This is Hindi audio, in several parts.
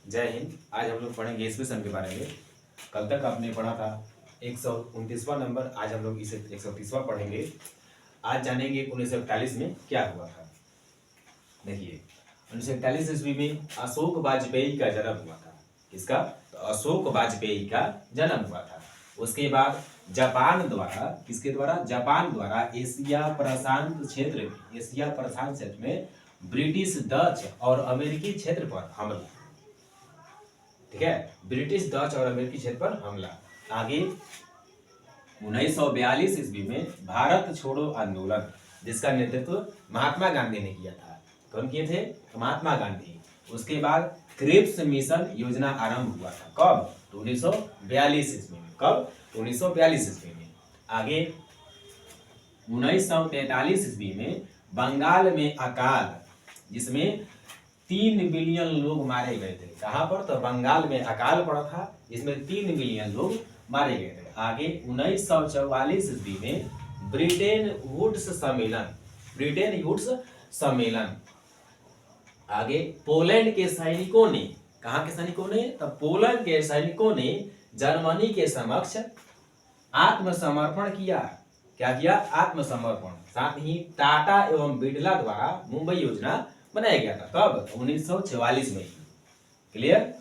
जय हिंद। आज हम लोग पढ़ेंगे ईस्वी सन के बारे में। कल तक आपने पढ़ा था 129वां नंबर, आज हम लोग इसे 130वां पढ़ेंगे। आज जानेंगे 1941 में क्या हुआ था। देखिए, 1941 ईस्वी में अशोक वाजपेयी का जन्म हुआ था। किसका? तो अशोक वाजपेयी का जन्म हुआ था। उसके बाद जापान द्वारा, किसके द्वारा? जापान द्वारा एशिया प्रशांत क्षेत्र में ब्रिटिश, डच और अमेरिकी क्षेत्र पर हमला। ठीक है, ब्रिटिश, डच और अमेरिकी क्षेत्र पर हमला। आगे 1942 ईस्वी में भारत छोड़ो आंदोलन, जिसका नेतृत्व महात्मा गांधी ने किया था। कौन किए थे? महात्मा गांधी। उसके बाद क्रिप्स मिशन योजना आरंभ हुआ था। कब? 1942 ईस्वी में। कब? 1942 ईस्वी में। आगे 1943 ईस्वी में बंगाल में अकाल, जिसमें 3 बिलियन लोग मारे गए थे। कहां पर? तो बंगाल में अकाल पड़ा था, जिसमें 3 बिलियन लोग मारे गए थे। आगे 1944 ईस्वी में ब्रिटेन वुड्स सम्मेलन। आगे पोलैंड के सैनिकों ने, कहां के सैनिकों ने? तो पोलैंड के सैनिकों ने जर्मनी के समक्ष आत्मसमर्पण किया। क्या किया? आत्मसमर्पण। साथ ही टाटा एवं बिड़ला द्वारा मुंबई योजना बनाया गया था। कब? 1944 में। क्लियर?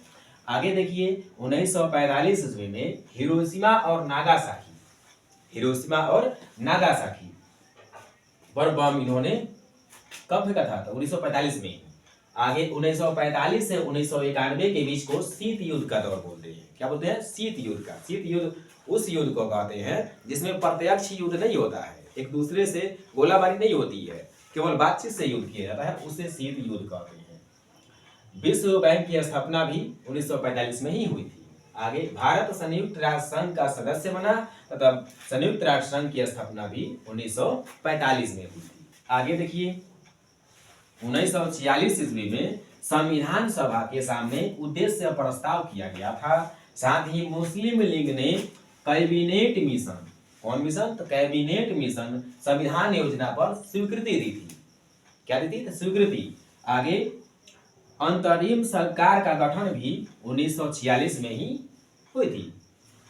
आगे देखिए 1945 ईस्वी में हिरोशिमा और नागासाकी पर बम इन्होंने कब फेंका था? तो 1945 में। आगे 1945 से 1991 के बीच को शीत युद्ध का दौर बोलते हैं। क्या बोलते हैं? शीत युद्ध का। शीत युद्ध उस युद्ध को कहते हैं जिसमें प्रत्यक्ष युद्ध नहीं होता है, एक दूसरे से गोलाबारी नहीं होती है, केवल बातचीत से युद्ध किया जाता है, उसे शीत युद्ध कहते हैं। विश्व बैंक की स्थापना भी 1945 में ही हुई थी। आगे भारत संयुक्त राष्ट्र संघ का सदस्य बना तथा संयुक्त राष्ट्र संघ की स्थापना भी 1945 में हुई थी। आगे देखिए 1946 ईस्वी में संविधान सभा के सामने उद्देश्य प्रस्ताव किया गया था। साथ ही मुस्लिम लीग ने कैबिनेट मिशन, कौन मिशन? तो कैबिनेट मिशन संविधान योजना पर स्वीकृति दी थी। क्या दी थी? स्वीकृति। आगे अंतरिम सरकार का गठन भी 1946 में ही हुई थी।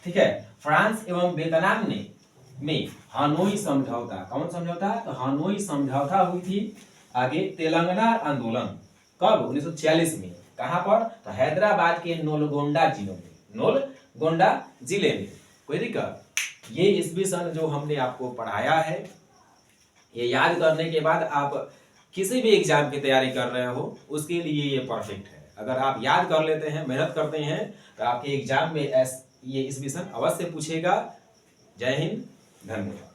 ठीक है। फ्रांस एवं वियतनाम में हानोई समझौता, कौन समझौता? तो हानोई समझौता हुई थी। आगे तेलंगाना आंदोलन कब? 1946 में। कहां पर? तो हैदराबाद के नोलगोंडा जिले में। कोई दिक्कत? ये ईस्वी सन जो हमने आपको पढ़ाया है, ये याद करने के बाद आप किसी भी एग्जाम की तैयारी कर रहे हो उसके लिए ये परफेक्ट है। अगर आप याद कर लेते हैं, मेहनत करते हैं, तो आपके एग्जाम में ये ईस्वी सन अवश्य पूछेगा। जय हिंद, धन्यवाद।